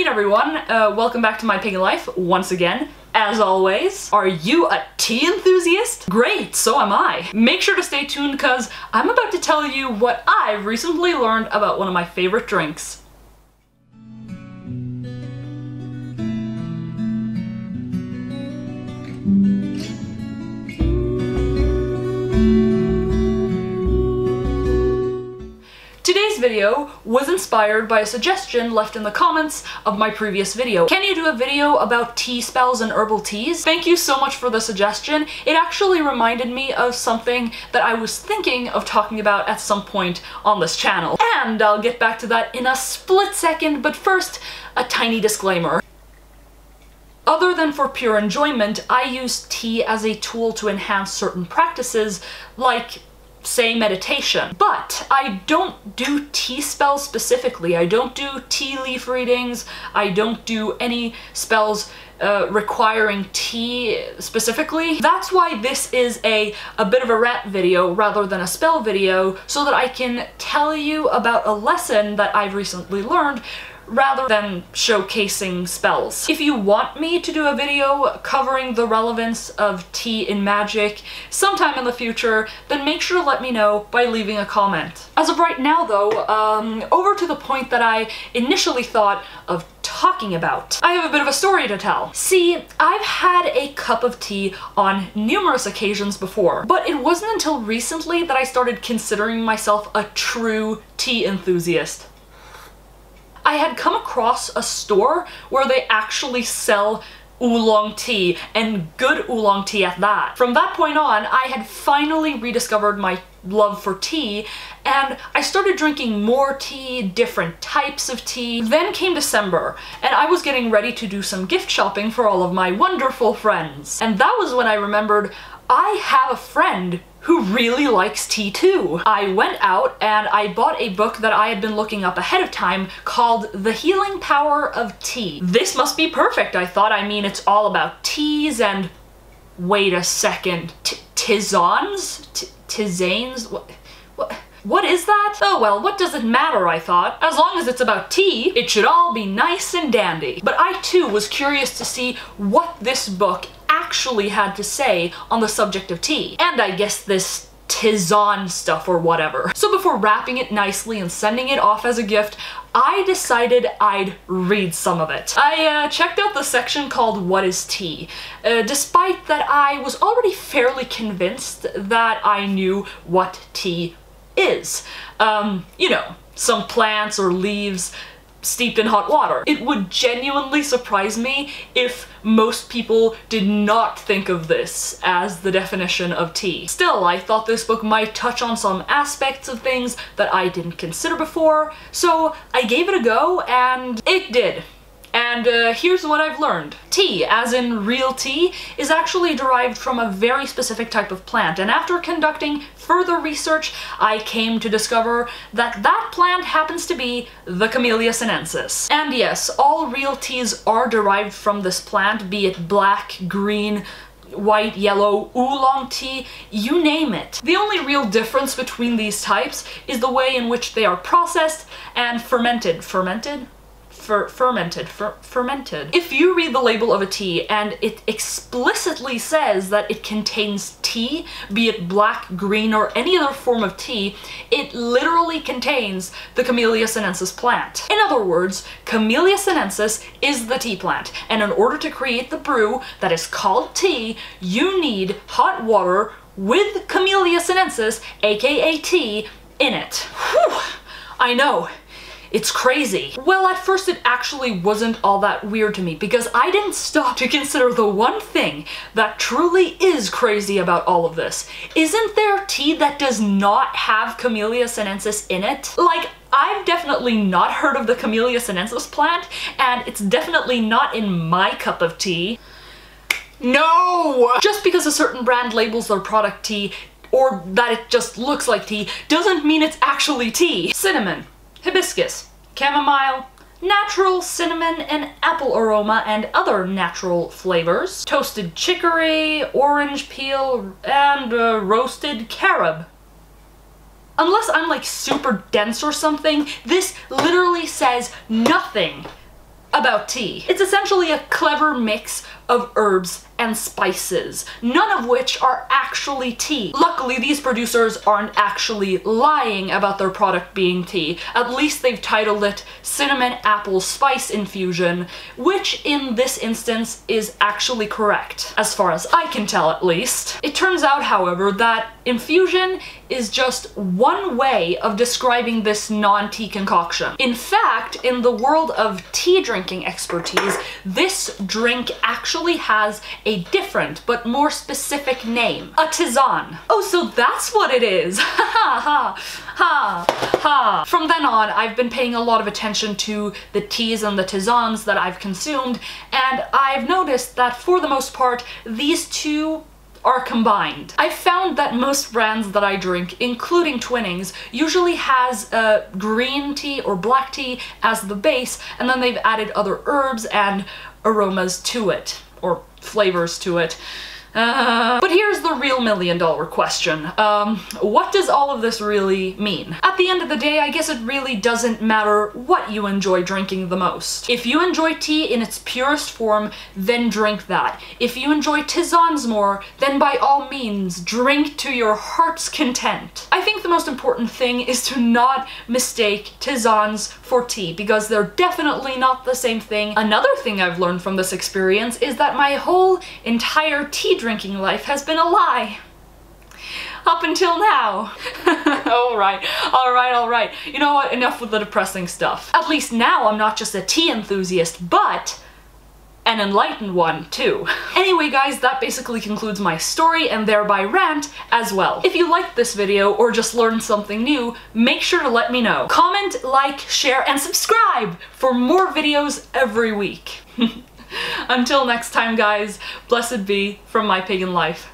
Kitty everyone, welcome back to My Pagan Life once again. As always, are you a tea enthusiast? Great, so am I. Make sure to stay tuned because I'm about to tell you what I've recently learned about one of my favorite drinks. Today's video was inspired by a suggestion left in the comments of my previous video. Can you do a video about tea spells and herbal teas? Thank you so much for the suggestion. It actually reminded me of something that I was thinking of talking about at some point on this channel. And I'll get back to that in a split second, but first, a tiny disclaimer. Other than for pure enjoyment, I use tea as a tool to enhance certain practices, like say meditation. But I don't do tea spells specifically. I don't do tea leaf readings. I don't do any spells requiring tea specifically. That's why this is a bit of a rant video rather than a spell video, so that I can tell you about a lesson that I've recently learned rather than showcasing spells. If you want me to do a video covering the relevance of tea in magic sometime in the future, then make sure to let me know by leaving a comment. As of right now though, over to the point that I initially thought of talking about. I have a bit of a story to tell. See, I've had a cup of tea on numerous occasions before, but it wasn't until recently that I started considering myself a true tea enthusiast. I had come across a store where they actually sell oolong tea, and good oolong tea at that. From that point on, I had finally rediscovered my love for tea, and I started drinking more tea, different types of tea. Then came December, and I was getting ready to do some gift shopping for all of my wonderful friends. And that was when I remembered I have a friend who really likes tea too. I went out and I bought a book that I had been looking up ahead of time called The Healing Power of Tea. This must be perfect, I thought. I mean, it's all about teas and... wait a second. Tisanes? Tisanes? What is that? Oh well, what does it matter, I thought. As long as it's about tea, it should all be nice and dandy. But I too was curious to see what this book actually had to say on the subject of tea. And I guess this tisane stuff or whatever. So before wrapping it nicely and sending it off as a gift, I decided I'd read some of it. I checked out the section called What is Tea? Despite that I was already fairly convinced that I knew what tea is. You know, some plants or leaves steeped in hot water. It would genuinely surprise me if most people did not think of this as the definition of tea. Still, I thought this book might touch on some aspects of things that I didn't consider before, so I gave it a go, and it did. And here's what I've learned. Tea, as in real tea, is actually derived from a very specific type of plant, and after conducting further research, I came to discover that that plant happens to be the Camellia sinensis. And yes, all real teas are derived from this plant, be it black, green, white, yellow, oolong tea, you name it. The only real difference between these types is the way in which they are processed and fermented. Fermented? Fermented. If you read the label of a tea and it explicitly says that it contains tea, be it black, green, or any other form of tea, it literally contains the Camellia sinensis plant. In other words, Camellia sinensis is the tea plant, and in order to create the brew that is called tea, you need hot water with Camellia sinensis, aka tea, in it. Whew! I know. It's crazy. Well, at first it actually wasn't all that weird to me, because I didn't stop to consider the one thing that truly is crazy about all of this. Isn't there tea that does not have Camellia sinensis in it? Like, I've definitely not heard of the Camellia sinensis plant, and it's definitely not in my cup of tea. No! Just because a certain brand labels their product tea, or that it just looks like tea, doesn't mean it's actually tea. Cinnamon, hibiscus, chamomile, natural cinnamon and apple aroma and other natural flavors, toasted chicory, orange peel, and roasted carob. Unless I'm like super dense or something, this literally says nothing about tea. It's essentially a clever mix of herbs and spices, none of which are actually tea. Luckily, these producers aren't actually lying about their product being tea. At least they've titled it Cinnamon Apple Spice Infusion, which in this instance is actually correct, as far as I can tell at least. It turns out, however, that infusion is just one way of describing this non-tea concoction. In fact, in the world of tea drinking expertise, this drink actually has a different but more specific name. A tisane. Oh, so that's what it is! Ha ha ha ha. From then on, I've been paying a lot of attention to the teas and the tisanes that I've consumed, and I've noticed that for the most part, these two are combined. I've found that most brands that I drink, including Twinings, usually has green tea or black tea as the base, and then they've added other herbs and aromas to it, or flavors to it. But here's the real million-dollar question. What does all of this really mean? At the end of the day, I guess it really doesn't matter what you enjoy drinking the most. If you enjoy tea in its purest form, then drink that. If you enjoy tisanes more, then by all means, drink to your heart's content. I think the most important thing is to not mistake tisanes for tea, because they're definitely not the same thing. Another thing I've learned from this experience is that my whole entire tea drinking life has been a lie. Up until now. Alright. You know what? Enough with the depressing stuff. At least now I'm not just a tea enthusiast, but an enlightened one, too. Anyway, guys, that basically concludes my story and thereby rant as well. If you liked this video or just learned something new, make sure to let me know. Comment, like, share, and subscribe for more videos every week. Until next time, guys, blessed be from my pagan life.